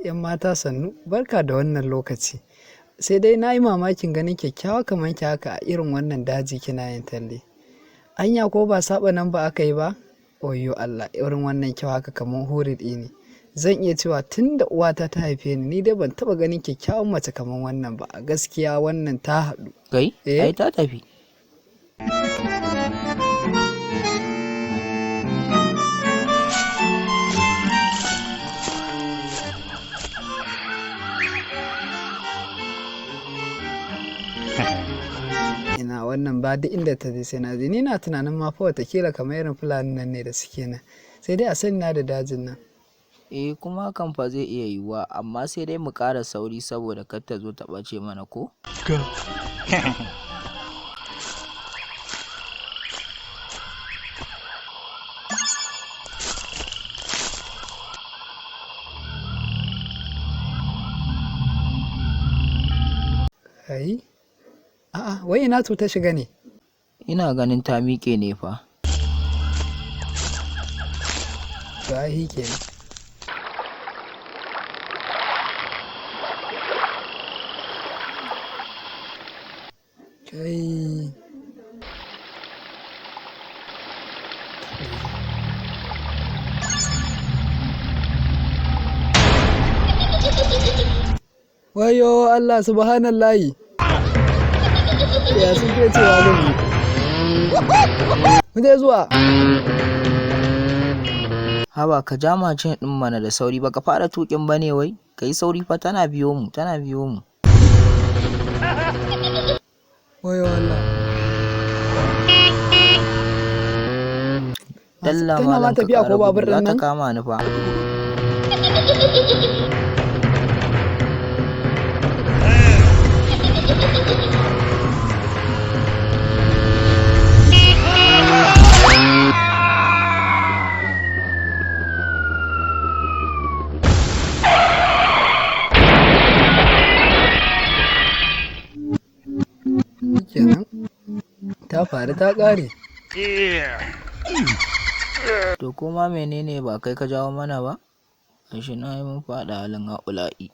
‘Yan mata sannu, barka da wannan lokaci. Sai dai na yi mamakin ganin kyakkyawa kamar ki haka a irin wannan daji kina yin talle. Anya ko ba saba nan ba aka yi ba? Oyo Allah, irin wannan kyau haka kamar huri ne. Zan iya cewa tun da uwata ta haife ni dai ban taɓa ganin kyakkyawan mace kamar wannan ba. A gaskiya wannan ta haɗu. Kai? Ai ta tafi. Ina wannan ba duk inda ta je sai na je. Ni na tunanin ma fa watakila kamar irin fulani nan ne da suke nan. Sai dai a sani na da dajin nan. Kuma hakan fa zai iya yiwuwa, amma sai dai mu ƙara sauri saboda kar ta zo ta ɓace mana ko? Ai? A'a, wai ina ta shiga ne? Ina ganin ta miƙe ne fa. To ai kenan. Kai. Wayo Allah subhanallahi. Ya sun ke cewa zan yi. Mu je zuwa. Haba ka ja macin ɗin mana da sauri, baka fara tuƙin ba ne wai? Ka yi sauri fa, tana biyo mu. Wayo Allah. Dalla Tana ma malam ka tafiya ko ƙara babur gudu, za ɗin ta nan? kama ni fa. Kenan. Ta faru ta ƙare. To kuma menene ba kai ka jawo mana ba? Gashi na yi mun faɗa halin ha'ula'i.